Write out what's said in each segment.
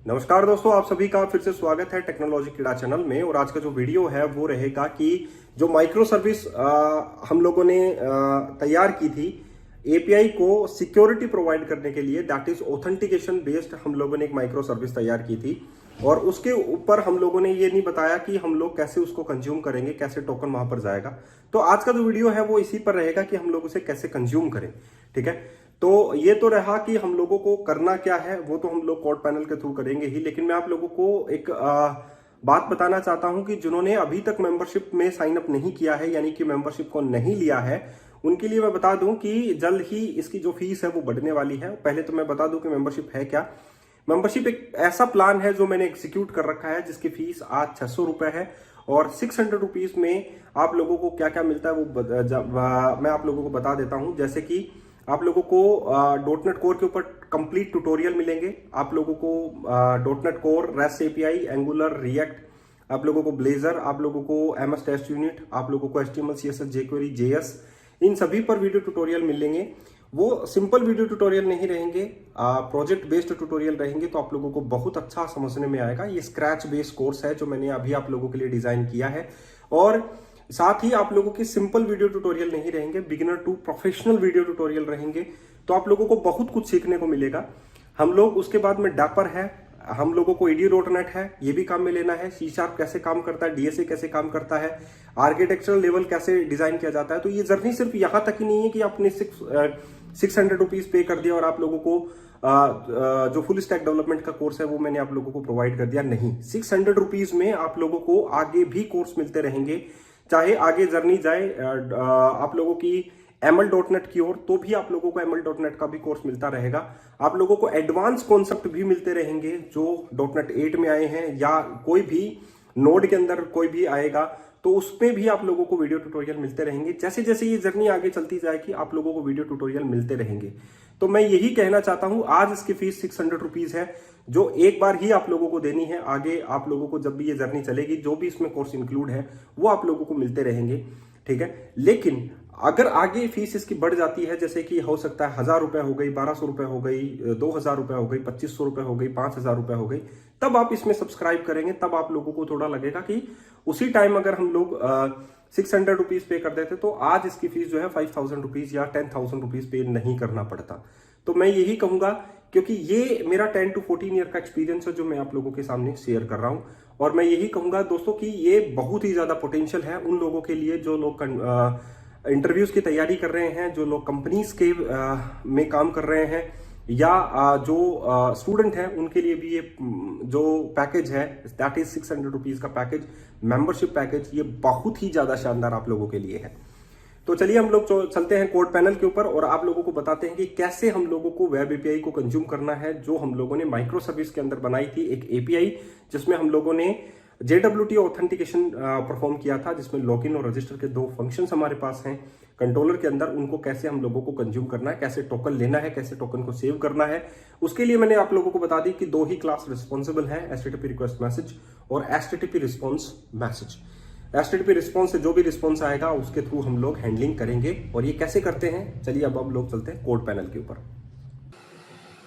नमस्कार दोस्तों, आप सभी का फिर से स्वागत है टेक्नोलॉजी कीड़ा चैनल में। और आज का जो वीडियो है वो रहेगा कि जो माइक्रो सर्विस हम लोगों ने तैयार की थी एपीआई को सिक्योरिटी प्रोवाइड करने के लिए, दैट इज ऑथेंटिकेशन बेस्ड, हम लोगों ने एक माइक्रो सर्विस तैयार की थी। और उसके ऊपर हम लोगों ने ये नहीं बताया कि हम लोग कैसे उसको कंज्यूम करेंगे, कैसे टोकन वहां पर जाएगा। तो आज का जो वीडियो है वो इसी पर रहेगा कि हम लोग उसे कैसे कंज्यूम करें। ठीक है, तो ये तो रहा कि हम लोगों को करना क्या है, वो तो हम लोग कोड पैनल के थ्रू करेंगे ही। लेकिन मैं आप लोगों को एक बात बताना चाहता हूं कि जिन्होंने अभी तक मेंबरशिप में साइन अप नहीं किया है, यानी कि मेंबरशिप को नहीं लिया है, उनके लिए मैं बता दूं कि जल्द ही इसकी जो फीस है वो बढ़ने वाली है। पहले तो मैं बता दूं कि मेंबरशिप है क्या। मेंबरशिप एक ऐसा प्लान है जो मैंने एग्जीक्यूट कर रखा है, जिसकी फीस आज 600 रुपए है। और 600 रुपीज में आप लोगों को क्या क्या मिलता है वो मैं आप लोगों को बता देता हूं। जैसे कि आप लोगों को डॉटनेट कोर के ऊपर कंप्लीट ट्यूटोरियल मिलेंगे। आप लोगों को dot net core, rest API, angular, react, आप लोगों को ब्लेजर, आप लोगों को एमएस टेस्ट यूनिट, आप लोगों को एचटीएमएल, सीएसएस, जेक्वेरी, जेएस, इन सभी पर वीडियो ट्यूटोरियल मिलेंगे। वो सिंपल वीडियो ट्यूटोरियल नहीं रहेंगे, प्रोजेक्ट बेस्ड ट्यूटोरियल रहेंगे। तो आप लोगों को बहुत अच्छा समझने में आएगा। ये स्क्रैच बेस्ड कोर्स है जो मैंने अभी आप लोगों के लिए डिजाइन किया है। और साथ ही आप लोगों की सिंपल वीडियो ट्यूटोरियल नहीं रहेंगे, beginner to professional video tutorial रहेंगे। तो आप लोगों को बहुत कुछ सीखने को मिलेगा। हम लोग उसके बाद में डैपर है, हम लोगों को ईडी डॉट है, ये भी काम में लेना है। सी शार्प कैसे काम करता है, डीएसए कैसे काम करता है, आर्किटेक्चरल लेवल कैसे डिजाइन किया जाता है। तो ये जर्नी सिर्फ यहां तक ही नहीं है कि आपने 600 रुपीज पे कर दिया और आप लोगों को जो फुल स्टैक डेवलपमेंट का कोर्स है वो मैंने आप लोगों को प्रोवाइड कर दिया। नहीं, 600 रुपीज में आप लोगों को आगे भी कोर्स मिलते रहेंगे। चाहे आगे जर्नी जाए आप लोगों की एमएल डॉट नेट की ओर, तो भी आप लोगों को एमएल डॉट नेट का भी कोर्स मिलता रहेगा। आप लोगों को एडवांस कॉन्सेप्ट भी मिलते रहेंगे जो डॉट नेट 8 में आए हैं, या कोई भी नोड के अंदर कोई भी आएगा तो उसमें भी आप लोगों को वीडियो ट्यूटोरियल मिलते रहेंगे। जैसे जैसे ये जर्नी आगे चलती जाएगी आप लोगों को वीडियो ट्यूटोरियल मिलते रहेंगे। तो मैं यही कहना चाहता हूं, आज इसकी फीस 600 रुपीज है, जो एक बार ही आप लोगों को देनी है। आगे आप लोगों को जब भी ये जर्नी चलेगी, जो भी इसमें कोर्स इंक्लूड है वो आप लोगों को मिलते रहेंगे। ठीक है, लेकिन अगर आगे फीस इसकी बढ़ जाती है, जैसे कि हो सकता है 1000 रुपए हो गई, 1200 रुपए हो गई, 2000 रुपए हो गई, 2500 रुपए हो गई, 5000 रुपए हो गई, तब आप इसमें सब्सक्राइब करेंगे। तब आप लोगों को थोड़ा लगेगा कि उसी टाइम अगर हम लोग 600 रुपीज पे कर देते तो आज इसकी फीस जो है 5000 रुपीज या 10,000 रुपीज पे नहीं करना पड़ता। तो मैं यही कहूंगा, क्योंकि ये मेरा 10 टू 14 ईयर का एक्सपीरियंस है जो मैं आप लोगों के सामने शेयर कर रहा हूं। और मैं यही कहूंगा दोस्तों कि ये बहुत ही ज्यादा पोटेंशियल है उन लोगों के लिए जो लोग इंटरव्यूज की तैयारी कर रहे हैं, जो लोग कंपनीज के में काम कर रहे हैं, या जो स्टूडेंट हैं उनके लिए भी ये जो पैकेज है दैट इज 600 रुपीज का पैकेज, मेंबरशिप पैकेज, ये बहुत ही ज्यादा शानदार आप लोगों के लिए है। तो चलिए हम लोग चलते हैं कोड पैनल के ऊपर और आप लोगों को बताते हैं कि कैसे हम लोगों को वेब एपीआई को कंज्यूम करना है, जो हम लोगों ने माइक्रो सर्विस के अंदर बनाई थी। एक एपीआई जिसमें हम लोगों ने JWT ऑथेंटिकेशन परफॉर्म किया था, जिसमें लॉगिन और रजिस्टर के दो फंक्शंस हमारे पास हैं कंट्रोलर के अंदर। उनको कैसे हम लोगों को कंज्यूम करना है, कैसे टोकन लेना है, कैसे टोकन को सेव करना है, उसके लिए मैंने आप लोगों को बता दी कि दो ही क्लास रिस्पॉन्सिबल है, HTTP रिक्वेस्ट मैसेज और HTTP response message. HTTP response से जो भी रिस्पॉन्स आएगा उसके थ्रू हम लोग हैंडलिंग करेंगे। और ये कैसे करते हैं, चलिए अब हम लोग चलते हैं कोड पैनल के ऊपर।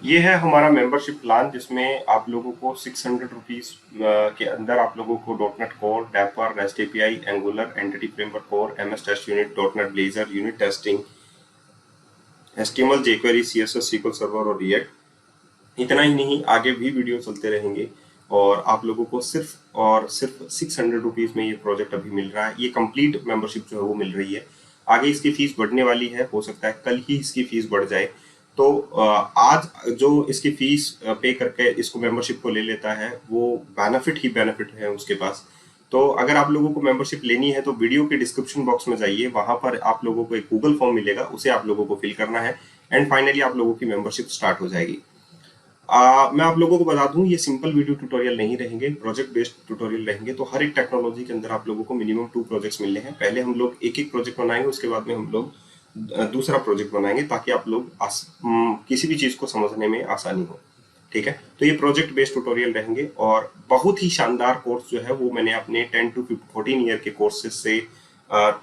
ये है हमारा मेंबरशिप प्लान, जिसमें आप लोगों को 600 रुपीज के अंदर आप लोगों को dot net core, Dapper, REST API, Angular, entity framework core, MS test unit, dot net Blazor, unit testing, HTML, jQuery, CSS, SQL server और रिएक्ट, इतना ही नहीं आगे भी वीडियो चलते रहेंगे। और आप लोगों को सिर्फ और सिर्फ 600 रुपीज में ये प्रोजेक्ट अभी मिल रहा है। ये कंप्लीट मेंबरशिप जो है वो मिल रही है। आगे इसकी फीस बढ़ने वाली है, हो सकता है कल ही इसकी फीस बढ़ जाए। तो आज जो इसकी फीस पे करके इसको मेंबरशिप को ले लेता है वो बेनिफिट ही बेनिफिट है उसके पास। तो अगर आप लोगों को मेंबरशिप लेनी है तो वीडियो के डिस्क्रिप्शन बॉक्स में जाइए, वहां पर आप लोगों को एक गूगल फॉर्म मिलेगा, उसे आप लोगों को फिल करना है एंड फाइनली आप लोगों की मेंबरशिप स्टार्ट हो जाएगी। मैं आप लोगों को बता दूं, ये सिंपल वीडियो ट्यूटोरियल नहीं रहेंगे, प्रोजेक्ट बेस्ड ट्यूटोरियल रहेंगे। तो हर एक टेक्नोलॉजी के अंदर आप लोगों को मिनिमम 2 प्रोजेक्ट्स मिलने हैं। पहले हम लोग एक एक प्रोजेक्ट बनाएंगे, उसके बाद में हम लोग दूसरा प्रोजेक्ट बनाएंगे, ताकि आप लोग किसी भी चीज को समझने में आसानी हो। ठीक है, तो ये प्रोजेक्ट बेस्ड ट्यूटोरियल रहेंगे और बहुत ही शानदार कोर्स जो है वो मैंने अपने 10 टू 14 ईयर के कोर्सेज से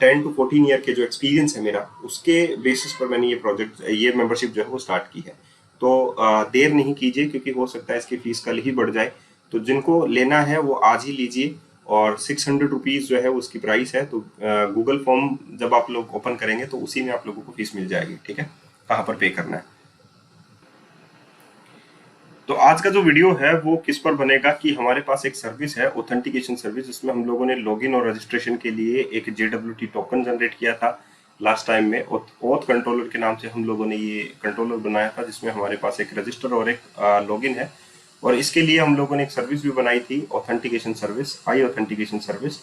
10 टू 14 ईयर के जो एक्सपीरियंस है मेरा, उसके बेसिस पर मैंने ये प्रोजेक्ट, ये मेंबरशिप जो है वो स्टार्ट की है। तो देर नहीं कीजिए, क्योंकि हो सकता है इसकी फीस कल ही बढ़ जाए। तो जिनको लेना है वो आज ही लीजिए, और 600 रुपीज जो है उसकी प्राइस है। तो गूगल फॉर्म जब आप लोग ओपन करेंगे तो उसी में आप लोगों को फीस मिल जाएगी। ठीक है, कहाँ पर पे करना है। तो आज का जो वीडियो है वो किस पर बनेगा कि हमारे पास एक सर्विस है, ऑथेंटिकेशन सर्विस, जिसमें हम लोगों ने लॉगिन और रजिस्ट्रेशन के लिए एक JWT टोकन जनरेट किया था लास्ट टाइम में। ऑथ कंट्रोलर के नाम से हम लोगों ने ये कंट्रोलर बनाया था, जिसमें हमारे पास एक रजिस्टर और एक लॉगिन है। और इसके लिए हम लोगों ने एक सर्विस भी बनाई थी, ऑथेंटिकेशन सर्विस, आई ऑथेंटिकेशन सर्विस।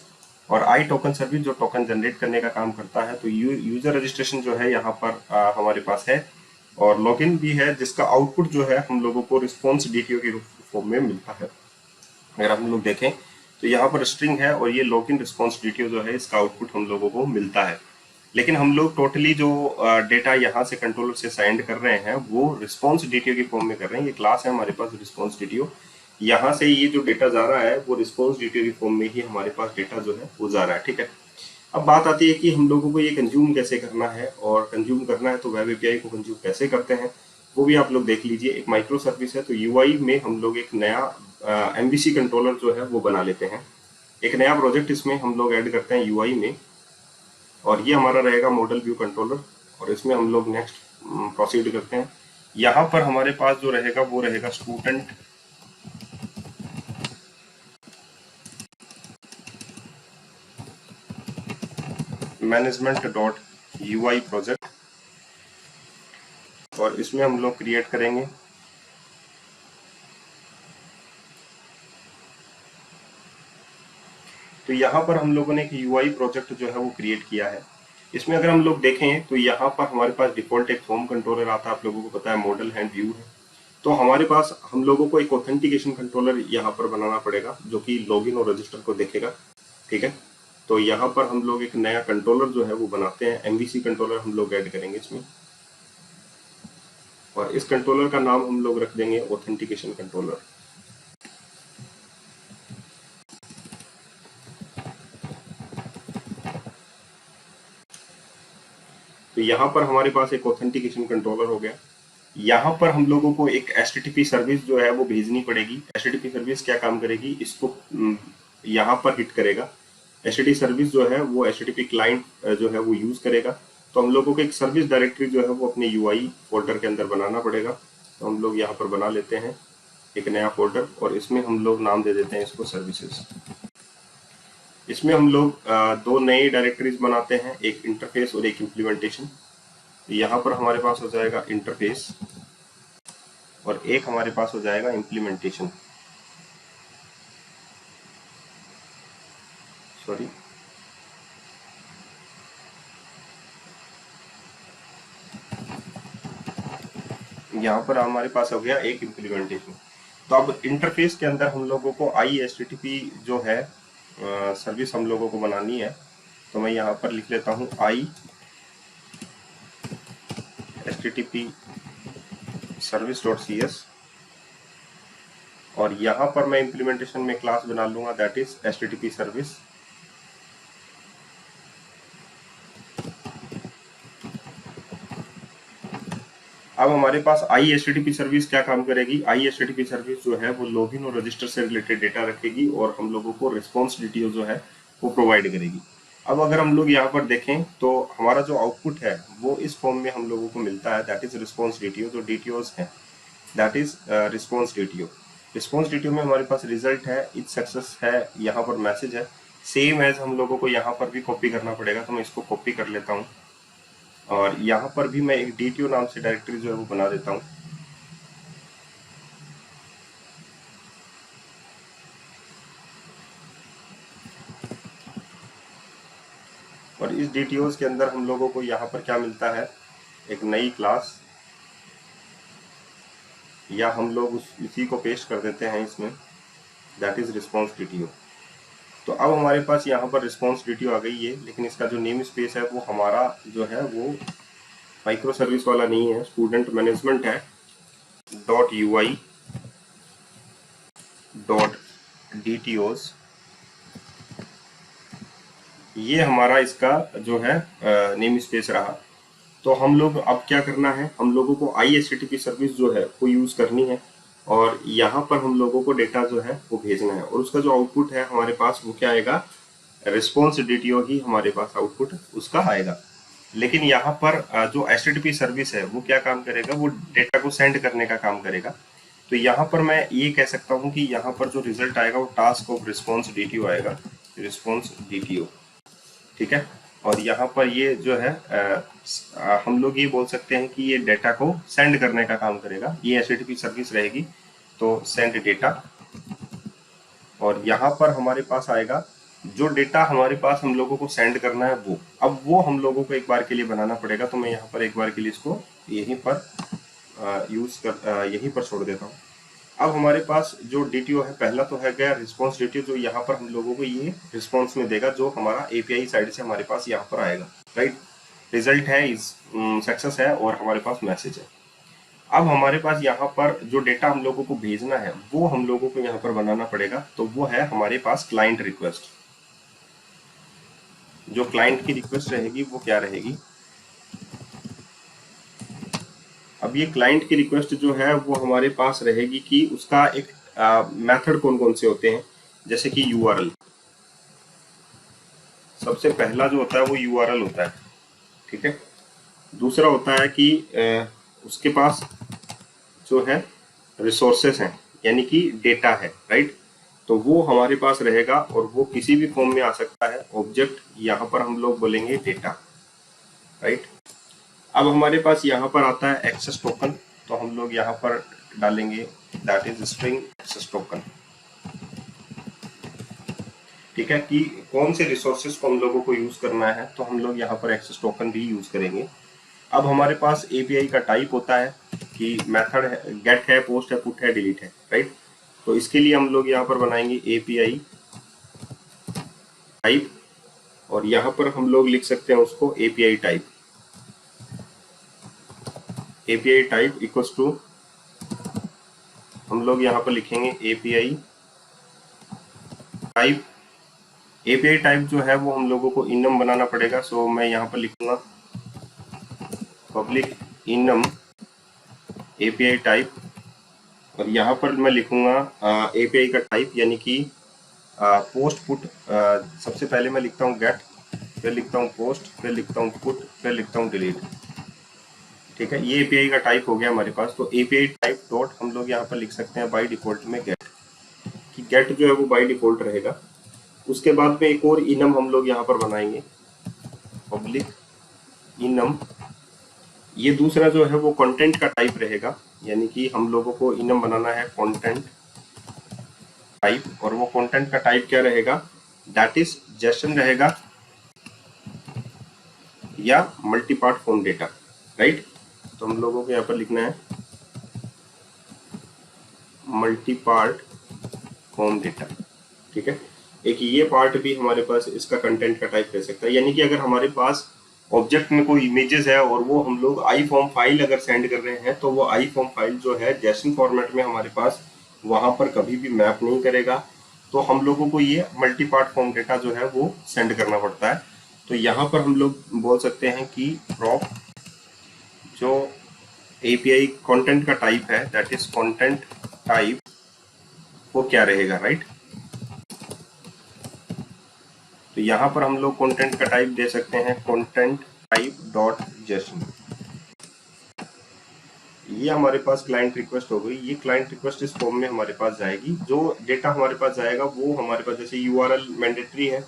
और आई टोकन सर्विस जो टोकन जनरेट करने का काम करता है। तो यूजर रजिस्ट्रेशन जो है यहाँ पर हमारे पास है, और लॉगिन भी है, जिसका आउटपुट जो है हम लोगों को रिस्पॉन्स DTO के फॉर्म में मिलता है। अगर हम लोग देखें तो यहाँ पर स्ट्रिंग है, और ये लॉगिन रिस्पॉन्स DTO जो है इसका आउटपुट हम लोगों को मिलता है। लेकिन हम लोग टोटली जो डेटा यहाँ से कंट्रोलर से सेंड कर रहे हैं वो रिस्पॉन्स DTO के फॉर्म में कर रहे हैं। ये क्लास है हमारे पास रिस्पॉन्स DTO, यहाँ से ये जो डेटा जा रहा है वो रिस्पॉन्स DTO के फॉर्म में ही हमारे पास डेटा जो है वो जा रहा है। ठीक है, अब बात आती है कि हम लोगों को ये कंज्यूम कैसे करना है, और कंज्यूम करना है तो वेब एपीआई को कंज्यूम कैसे करते हैं वो भी आप लोग देख लीजिए। एक माइक्रो सर्विस है, तो यूआई में हम लोग एक नया MVC कंट्रोलर जो है वो बना लेते हैं। एक नया प्रोजेक्ट इसमें हम लोग ऐड करते हैं यूआई में, और ये हमारा रहेगा मॉडल व्यू कंट्रोलर, और इसमें हम लोग नेक्स्ट प्रोसीड करते हैं। यहाँ पर हमारे पास जो रहेगा वो रहेगा student management dot UI project, और इसमें हम लोग क्रिएट करेंगे तो यहाँ पर हम लोगों ने एक यूआई प्रोजेक्ट जो है वो क्रिएट किया है। इसमें अगर हम लोग देखें तो यहाँ पर हमारे पास डिफॉल्ट एक फॉर्म कंट्रोलर आता है, आप लोगों को पता है मॉडल है, व्यू है। तो हमारे पास हम लोगों को एक ऑथेंटिकेशन कंट्रोलर यहाँ पर बनाना पड़ेगा, जो कि लॉगिन और रजिस्टर को देखेगा। ठीक है, तो यहाँ पर हम लोग एक नया कंट्रोलर जो है वो बनाते हैं, MVC कंट्रोलर हम लोग ऐड करेंगे इसमें, और इस कंट्रोलर का नाम हम लोग रख देंगे ऑथेंटिकेशन कंट्रोलर। तो यहाँ पर हमारे पास एक ऑथेंटिकेशन कंट्रोलर हो गया। यहाँ पर हम लोगों को एक HTTP सर्विस जो है वो भेजनी पड़ेगी। HTTP सर्विस क्या काम करेगी, इसको यहाँ पर हिट करेगा। HTTP सर्विस जो है वो HTTP क्लाइंट जो है वो यूज करेगा। तो हम लोगों को एक सर्विस डायरेक्टरी जो है वो अपने UI फोल्डर के अंदर बनाना पड़ेगा। तो हम लोग यहाँ पर बना लेते हैं एक नया फोल्डर, और इसमें हम लोग नाम दे देते हैं इसको सर्विसेज। इसमें हम लोग दो नए डायरेक्टरीज बनाते हैं, एक इंटरफेस और एक इम्प्लीमेंटेशन। यहाँ पर हमारे पास हो जाएगा इंटरफेस, और एक हमारे पास हो जाएगा इम्प्लीमेंटेशन। सॉरी, यहाँ पर हमारे पास हो गया एक इम्प्लीमेंटेशन। तो अब इंटरफेस के अंदर हम लोगों को IHTTP जो है सर्विस हम लोगों को बनानी है। तो मैं यहाँ पर लिख लेता हूँ IHTTP service.cs, और यहाँ पर मैं इम्प्लीमेंटेशन में क्लास बना लूंगा, दैट इज HTTP सर्विस। अब हमारे पास IHTTP सर्विस क्या काम करेगी, IHTTP सर्विस जो है वो लॉगिन और रजिस्टर से रिलेटेड डेटा रखेगी, और हम लोगों को रिस्पॉन्स DTO जो है वो प्रोवाइड करेगी। अब अगर हम लोग यहाँ पर देखें तो हमारा जो आउटपुट है वो इस फॉर्म में हम लोगों को मिलता है, दैट इज रिस्पॉन्स DTO। जो DTOs हैं that is response DTO। Response DTO में हमारे पास रिजल्ट है, इट्स सक्सेस है, यहाँ पर मैसेज है। सेम एज हम लोगों को यहाँ पर भी कॉपी करना पड़ेगा, तो मैं इसको कॉपी कर लेता हूँ, और यहाँ पर भी मैं एक DTO नाम से डायरेक्टरी जो है वो बना देता हूँ। और इस DTOs के अंदर हम लोगों को यहाँ पर क्या मिलता है, एक नई क्लास, या हम लोग इसी को पेस्ट कर देते हैं इसमें, दैट इज रिस्पॉन्स DTO। तो अब हमारे पास यहाँ पर रिस्पॉन्स DTO आ गई है, लेकिन इसका जो नेम स्पेस है वो हमारा जो है वो माइक्रो सर्विस वाला नहीं है, स्टूडेंट मैनेजमेंट है .ui .dtos। ये हमारा इसका जो है नेम स्पेस रहा। तो हम लोग अब क्या करना है, हम लोगों को ISTTP सर्विस जो है वो यूज करनी है और यहाँ पर हम लोगों को डेटा जो है वो भेजना है और उसका जो आउटपुट है हमारे पास वो क्या आएगा, रिस्पॉन्स DTO ही हमारे पास आउटपुट उसका आएगा। लेकिन यहाँ पर जो HTTP सर्विस है वो क्या काम करेगा, वो डेटा को सेंड करने का काम करेगा। तो यहाँ पर मैं ये कह सकता हूँ कि यहाँ पर जो रिजल्ट आएगा वो टास्क ऑफ रिस्पॉन्स DTO आएगा, रिस्पॉन्स DTO, ठीक है। और यहाँ पर ये जो है हम लोग ये बोल सकते हैं कि ये डेटा को सेंड करने का काम करेगा, ये HTTP सर्विस रहेगी तो सेंड डेटा। और यहाँ पर हमारे पास आएगा जो डेटा हमारे पास हम लोगों को सेंड करना है वो, अब वो हम लोगों को एक बार के लिए बनाना पड़ेगा। तो मैं यहाँ पर एक बार के लिए इसको यहीं पर यहीं पर छोड़ देता हूँ। अब हमारे पास जो DTO है, पहला तो है गया रिस्पॉन्स DTO, जो यहाँ पर हम लोगों को ये रिस्पॉन्स में देगा जो हमारा API साइड से हमारे पास यहाँ पर आएगा, राइट। रिजल्ट है इस सक्सेस है और हमारे पास मैसेज है। अब हमारे पास यहाँ पर जो डेटा हम लोगों को भेजना है वो हम लोगों को यहाँ पर बनाना पड़ेगा। तो वो है हमारे पास क्लाइंट रिक्वेस्ट। जो क्लाइंट की रिक्वेस्ट रहेगी वो क्या रहेगी, अब ये क्लाइंट की रिक्वेस्ट जो है वो हमारे पास रहेगी कि उसका एक मेथड कौन कौन से होते हैं, जैसे कि URL। सबसे पहला जो होता है वो URL होता है, ठीक है। दूसरा होता है कि उसके पास जो है रिसोर्सेस हैं, यानी कि डेटा है, राइट। तो वो हमारे पास रहेगा और वो किसी भी फॉर्म में आ सकता है। ऑब्जेक्ट यहाँ पर हम लोग बोलेंगे डेटा, राइट। अब हमारे पास यहाँ पर आता है एक्सेस टोकन, तो हम लोग यहाँ पर डालेंगे that is string access token, ठीक है। कि कौन से रिसोर्सेज को हम लोगों को यूज करना है, तो हम लोग यहाँ पर एक्सेस टोकन भी यूज करेंगे। अब हमारे पास API का टाइप होता है कि मेथड है, गेट है, पोस्ट है, पुट है, डिलीट है, राइट। तो इसके लिए हम लोग यहाँ पर बनाएंगे API टाइप और यहाँ पर हम लोग लिख सकते हैं उसको API type. API type equals to हम लोग यहाँ पर लिखेंगे API टाइप। API टाइप जो है वो हम लोगों को इनम बनाना पड़ेगा। सो मैं यहाँ पर लिखूंगा पब्लिक इनम API टाइप और यहाँ पर मैं लिखूंगा API का टाइप, यानी कि पोस्ट पुट। सबसे पहले मैं लिखता हूँ गेट, फिर लिखता हूँ पोस्ट, फिर लिखता हूँ पुट, फिर लिखता हूँ डिलीट, ठीक है। ये API का टाइप हो गया हमारे पास। तो API टाइप डॉट हम लोग यहाँ पर लिख सकते हैं बाय डिफॉल्ट में गेट, कि गेट जो है वो बाय डिफॉल्ट रहेगा। उसके बाद में एक और इनम हम लोग यहाँ पर बनाएंगे, पब्लिक इनम। ये दूसरा जो है वो कंटेंट का टाइप रहेगा, यानी कि हम लोगों को इनम बनाना है कंटेंट टाइप, और वो कंटेंट का टाइप क्या रहेगा, दैट इज जेसन रहेगा या multi part form data, right. तो हम लोगों को यहाँ पर लिखना है मल्टी पार्ट फॉर्म डेटा, ठीक है। एक ये पार्ट भी हमारे पास इसका कंटेंट का टाइप रह सकता है, यानी कि अगर हमारे पास ऑब्जेक्ट में कोई इमेजेस है और वो हम लोग आई फॉर्म फाइल अगर सेंड कर रहे हैं, तो वो आई फॉर्म फाइल जो है जेसन फॉर्मेट में हमारे पास वहां पर कभी भी मैप नहीं करेगा। तो हम लोगों को ये मल्टी पार्ट फॉर्म डेटा जो है वो सेंड करना पड़ता है। तो यहाँ पर हम लोग बोल सकते हैं कि प्रॉप जो API कंटेंट का टाइप है, दैट इज कंटेंट टाइप, वो क्या रहेगा, राइट। तो यहाँ पर हम लोग कंटेंट का टाइप दे सकते हैं कंटेंट टाइप डॉट जेसन। ये हमारे पास क्लाइंट रिक्वेस्ट हो गई। ये क्लाइंट रिक्वेस्ट इस फॉर्म में हमारे पास जाएगी। जो डेटा हमारे पास जाएगा वो हमारे पास, जैसे URL मैंडेटरी है,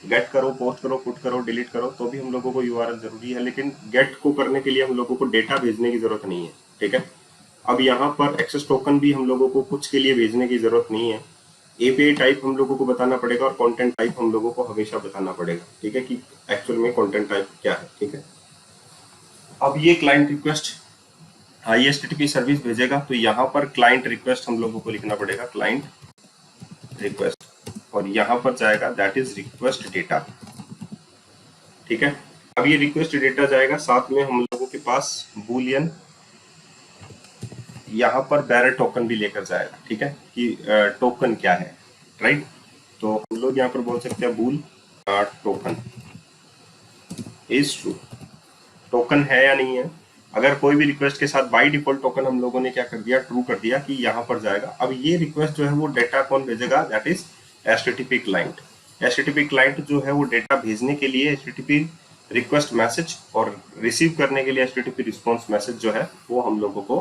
गेट करो, पोस्ट करो, पुट करो, डिलीट करो, तो भी हम लोगों को URL जरूरी है। लेकिन गेट को करने के लिए हम लोगों को डेटा भेजने की जरूरत नहीं है, ठीक है। अब यहाँ पर एक्सेस टोकन भी हम लोगों को कुछ के लिए भेजने की जरूरत नहीं है। API टाइप हम लोगों को बताना पड़ेगा और कंटेंट टाइप हम लोगों को हमेशा बताना पड़ेगा, ठीक है, कि एक्चुअल में कंटेंट टाइप क्या है, ठीक है। अब ये क्लाइंट रिक्वेस्ट ISTTP सर्विस भेजेगा, तो यहाँ पर क्लाइंट रिक्वेस्ट हम लोगों को लिखना पड़ेगा, क्लाइंट रिक्वेस्ट, और यहाँ पर जाएगा दैट इज रिक्वेस्ट डेटा, ठीक है। अब ये रिक्वेस्ट डेटा जाएगा, साथ में हम लोगों के पास बूलियन यहाँ पर बैरर टोकन भी लेकर जाएगा, ठीक है, कि टोकन क्या है, राइट। तो हम लोग यहाँ पर बोल सकते हैं बूल टोकन इज ट्रू, टोकन है या नहीं है। अगर कोई भी रिक्वेस्ट के साथ बाय डिफॉल्ट टोकन हम लोगों ने क्या कर दिया, ट्रू कर दिया कि यहाँ पर जाएगा। अब ये रिक्वेस्ट जो है वो डेटा कौन भेजेगा, that is HTTP client. HTTP client जो है वो डेटा भेजने के लिए HTTP रिक्वेस्ट मैसेज और रिसीव करने के लिए HTTP रिस्पॉन्स मैसेज जो है वो हम लोगों को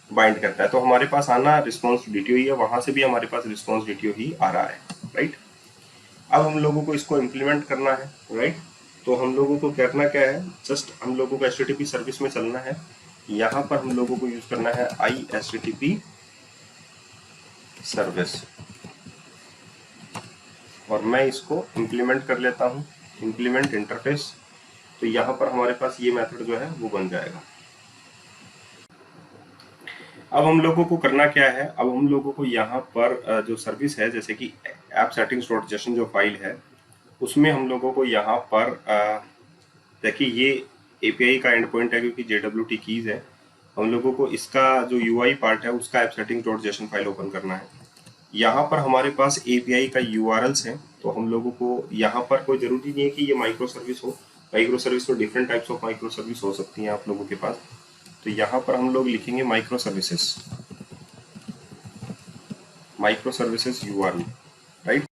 बाइंड करता है। तो हमारे पास आना रिस्पॉन्स DTO ही है, वहां से भी हमारे पास रिस्पॉन्स DTO ही आ रहा है, राइट। अब हम लोगों को इसको इम्प्लीमेंट करना है, राइट। तो हम लोगों को करना क्या है, जस्ट हम लोगों को HTTP सर्विस में चलना है। यहाँ पर हम लोगों को यूज करना है IHTTP सर्विस, और मैं इसको इम्प्लीमेंट कर लेता हूँ, इम्प्लीमेंट इंटरफेस। तो यहाँ पर हमारे पास ये मेथड जो है वो बन जाएगा। अब हम लोगों को करना क्या है, अब हम लोगों को यहाँ पर जो सर्विस है, जैसे कि ऐप सेटिंग्स डॉट जेसन जो फाइल है, उसमें हम लोगों को यहाँ पर देखिए ये API का एंड पॉइंट है क्योंकि JWT कीज है। हम लोगों को इसका जो UI पार्ट है उसका app settings dot JSON file open करना है। यहाँ पर हमारे पास API का URLs है, तो हम लोगों को यहाँ पर कोई जरूरी नहीं है कि ये माइक्रो सर्विस हो। माइक्रो सर्विस में different types of micro service हो सकती हैं आप लोगों के पास। तो यहाँ पर हम लोग लिखेंगे micro services, micro services URL, right.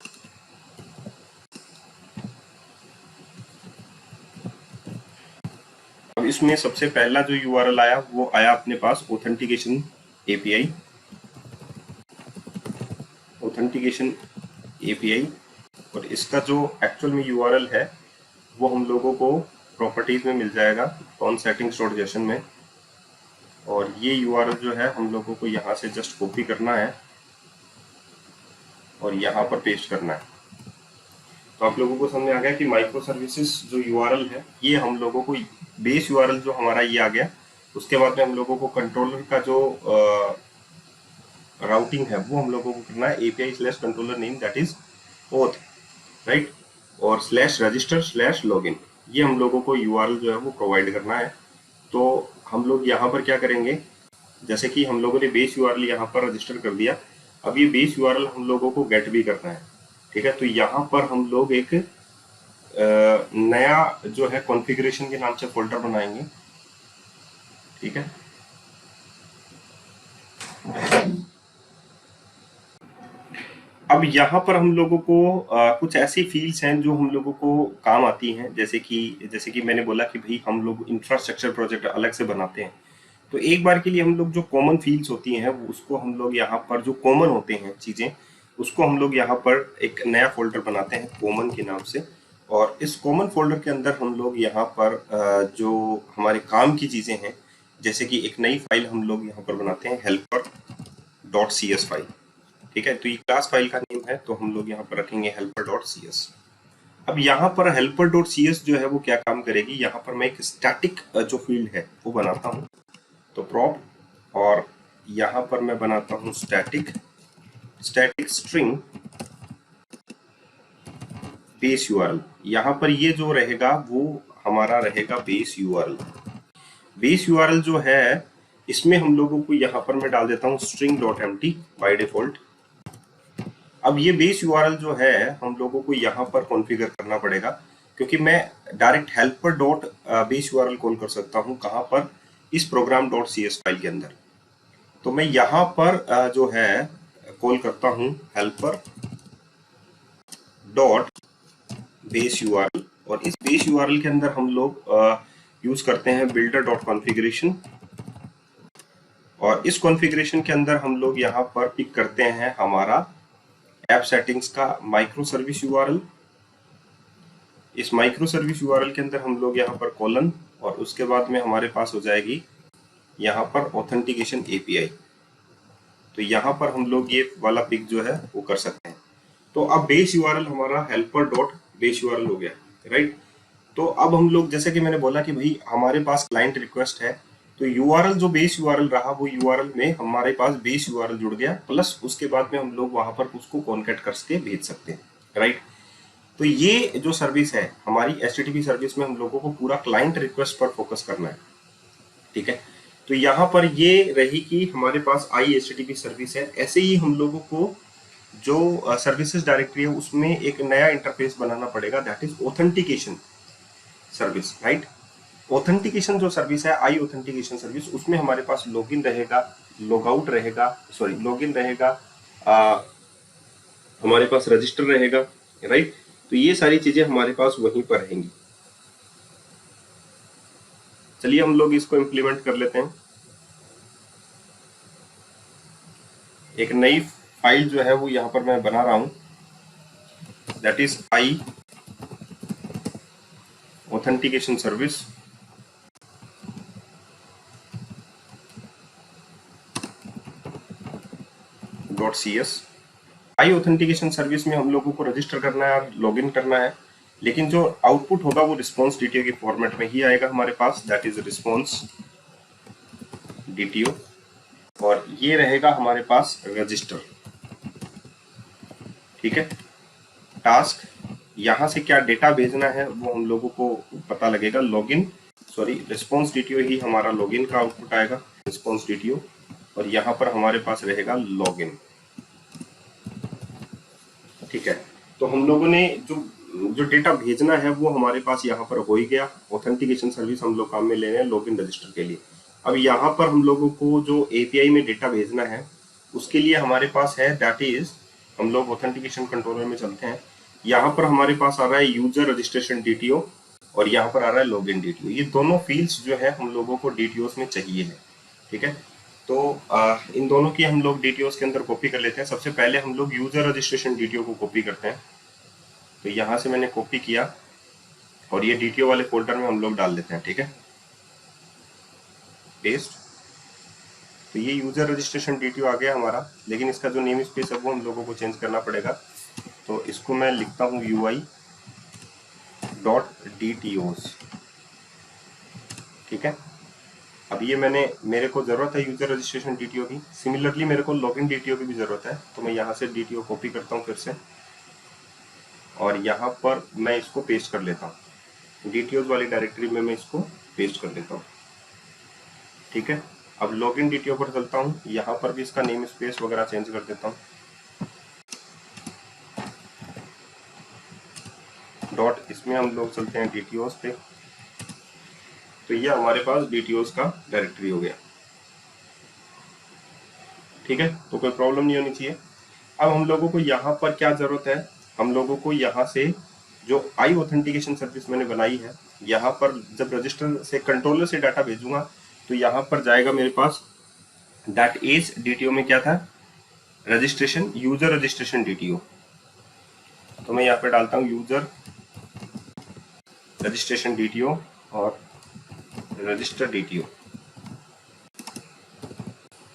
अब इसमें सबसे पहला जो URL आया वो आया अपने पास ऑथेंटिकेशन API, ऑथेंटिकेशन API। और इसका जो एक्चुअल में URL है वो हम लोगों को प्रॉपर्टीज में मिल जाएगा ऑन सेटिंग्स डॉट जेसन में। और ये URL जो है हम लोगों को यहाँ से जस्ट कॉपी करना है और यहाँ पर पेस्ट करना है। तो आप लोगों को समझ आ गया कि माइक्रो सर्विसेज जो URL है ये हम लोगों को बेस URL जो हमारा ये आ गया। उसके बाद में हम लोगों को कंट्रोलर का जो राउटिंग है वो हम लोगों को करना है API/controller name that is auth, right. और /register/login ये हम लोगों को URL जो है वो प्रोवाइड करना है। तो हम लोग यहाँ पर क्या करेंगे, जैसे कि हम लोगों ने बेस URL यहाँ पर रजिस्टर कर दिया। अब ये बेस URL हम लोगों को गेट भी करना है, ठीक है। तो यहाँ पर हम लोग एक नया जो है कॉन्फ़िगरेशन के नाम से फोल्डर बनाएंगे, ठीक है। अब यहाँ पर हम लोगों को कुछ ऐसी फील्ड्स हैं जो हम लोगों को काम आती हैं, जैसे कि मैंने बोला कि भाई हम लोग इंफ्रास्ट्रक्चर प्रोजेक्ट अलग से बनाते हैं। तो एक बार के लिए हम लोग जो कॉमन फील्ड्स होती हैं उसको हम लोग यहाँ पर, जो कॉमन होते हैं चीज़ें, उसको हम लोग यहाँ पर एक नया फोल्डर बनाते हैं कॉमन के नाम से। और इस कॉमन फोल्डर के अंदर हम लोग यहाँ पर जो हमारे काम की चीज़ें हैं, जैसे कि एक नई फाइल हम लोग यहाँ पर बनाते हैं helper.cs फाइल, ठीक है। तो ये क्लास फाइल का नेम है, तो हम लोग यहाँ पर रखेंगे helper.cs। अब यहाँ पर helper.cs जो है वो क्या काम करेगी, यहाँ पर मैं एक स्टैटिक जो फील्ड है वो बनाता हूँ। तो prop, और यहाँ पर मैं बनाता हूँ स्टैटिक स्ट्रिंग बेस URL। यहाँ पर ये जो रहेगा वो हमारा रहेगा बेस URL। बेस URL जो है इसमें हम लोगों को यहाँ पर मैं डाल देता हूँ string.empty बाय डिफॉल्ट। अब ये बेस URL जो है हम लोगों को यहाँ पर कॉन्फ़िगर करना पड़ेगा, क्योंकि मैं डायरेक्ट helper.base URL कॉल कर सकता हूँ कहाँ पर, इस program.cs फाइल के अंदर। तो मैं यहाँ पर जो है कॉल करता हूँ helper.base URL, और इस बेस URL के अंदर हम लोग यूज करते हैं builder.configuration, और इस कॉन्फ़िगरेशन के अंदर हम लोग यहाँ पर पिक करते हैं हमारा ऐप सेटिंग्स का माइक्रो सर्विस URL। इस माइक्रो सर्विस URL के अंदर हम लोग यहाँ पर कॉलन, और उसके बाद में हमारे पास हो जाएगी यहाँ पर ऑथेंटिकेशन API। तो यहाँ पर हम लोग ये वाला पिक जो है वो कर सकते हैं। तो अब बेस URL हमारा helper.base URL हो गया, राइट। तो अब हम लोग, जैसे कि मैंने बोला कि भाई हमारे पास क्लाइंट रिक्वेस्ट है, तो URL जो बेस URL रहा वो URL में हमारे पास बेस URL जुड़ गया, प्लस उसके बाद में हम लोग वहां पर उसको कॉन्कैट करके भेज सकते हैं, राइट। तो ये जो सर्विस है हमारी HTTP सर्विस में हम लोगों को पूरा क्लाइंट रिक्वेस्ट पर फोकस करना है, ठीक है। तो यहाँ पर ये रही कि हमारे पास IHTTP सर्विस है। ऐसे ही हम लोगों को जो सर्विसेज डायरेक्टरी है उसमें एक नया इंटरफेस बनाना पड़ेगा, that is authentication service, right. Authentication जो सर्विस है, आई ऑथेंटिकेशन सर्विस, उसमें हमारे पास लॉगिन रहेगा, लॉगआउट रहेगा, सॉरी लॉगिन रहेगा, हमारे पास रजिस्टर रहेगा, राइट। तो ये सारी चीजें हमारे पास वहीं पर रहेंगी। चलिए हम लोग इसको इम्प्लीमेंट कर लेते हैं। एक नई फाइल जो है वो यहाँ पर मैं बना रहा हूं, that is I authentication service .cs। I authentication service में हम लोगों को रजिस्टर करना है और लॉगिन करना है, लेकिन जो आउटपुट होगा वो रिस्पॉन्स डीटीओ के फॉर्मेट में ही आएगा हमारे पास, दैट इज रिस्पॉन्स डीटीओ। और ये रहेगा हमारे पास रजिस्टर, ठीक है। टास्क, यहां से क्या डेटा भेजना है वो हम लोगों को पता लगेगा। लॉगिन, सॉरी रिस्पॉन्स डीटीओ ही हमारा लॉगिन का आउटपुट आएगा, रिस्पॉन्स डीटीओ। और यहाँ पर हमारे पास रहेगा लॉगिन, ठीक है। तो हम लोगों ने जो जो डेटा भेजना है वो हमारे पास यहाँ पर हो ही गया। ऑथेंटिकेशन सर्विस हम लोग काम में ले रहे हैं लॉगिन रजिस्टर के लिए। अब यहाँ पर हम लोगों को जो एपीआई में डेटा भेजना है उसके लिए हमारे पास है, दैट इज, हम लोग ऑथेंटिकेशन कंट्रोलर में चलते हैं। यहाँ पर हमारे पास आ रहा है यूजर रजिस्ट्रेशन डीटीओ और यहाँ पर आ रहा है लॉगिन डीटीओ। ये दोनों फील्ड्स जो है हम लोगों को डीटीओस में चाहिए है, ठीक है। तो इन दोनों की हम लोग डीटीओस के अंदर कॉपी कर लेते हैं। सबसे पहले हम लोग यूजर रजिस्ट्रेशन डीटीओ को कॉपी करते हैं। तो यहाँ से मैंने कॉपी किया और ये डीटीओ वाले फोल्डर में हम लोग डाल देते हैं, ठीक है, पेस्ट। तो ये यूजर रजिस्ट्रेशन डीटीओ आ गया हमारा, लेकिन इसका जो नेम स्पेस है वो हम लोगों को चेंज करना पड़ेगा। तो इसको मैं लिखता हूँ UI.dtos, ठीक है। अब ये मेरे को जरूरत है यूजर रजिस्ट्रेशन डीटीओ की, सिमिलरली मेरे को लॉगिन डीटीओ की भी जरूरत है। तो मैं यहाँ से डीटीओ कॉपी करता हूँ फिर से और यहाँ पर मैं इसको पेस्ट कर लेता हूँ, डीटीओज वाली डायरेक्टरी में मैं इसको पेस्ट कर लेता हूँ, ठीक है। अब लॉगिन डीटीओ पर चलता हूँ, यहाँ पर भी इसका नेम स्पेस वगैरह चेंज कर देता हूँ। डॉट, इसमें हम लोग चलते हैं डीटीओज पे। तो ये हमारे पास डीटीओज का डायरेक्टरी हो गया, ठीक है। तो कोई प्रॉब्लम नहीं होनी चाहिए। अब हम लोगों को यहाँ पर क्या जरूरत है, हम लोगों को यहाँ से जो आई ऑथेंटिकेशन सर्विस मैंने बनाई है, यहाँ पर जब रजिस्टर से कंट्रोलर से डाटा भेजूंगा तो यहाँ पर जाएगा मेरे पास, दैट इज डीटीओ में क्या था, रजिस्ट्रेशन, यूजर रजिस्ट्रेशन डीटीओ। तो मैं यहाँ पे डालता हूँ यूजर रजिस्ट्रेशन डीटीओ और रजिस्टर डीटीओ,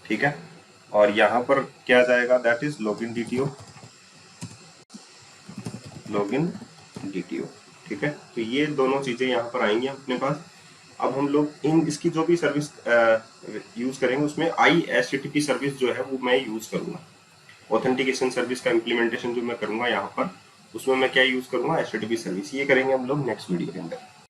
ठीक है। और यहाँ पर क्या जाएगा, that is login DTO, login DTO, ठीक है। तो ये दोनों चीजें यहाँ पर आएंगी अपने पास। अब हम लोग इसकी जो भी सर्विस यूज करेंगे उसमें IHTTP सर्विस जो है वो मैं यूज करूंगा। ऑथेंटिकेशन सर्विस का इम्प्लीमेंटेशन जो मैं करूंगा यहाँ पर, उसमें मैं क्या यूज करूंगा, HTTP सर्विस। ये करेंगे हम लोग नेक्स्ट वीडियो के अंदर।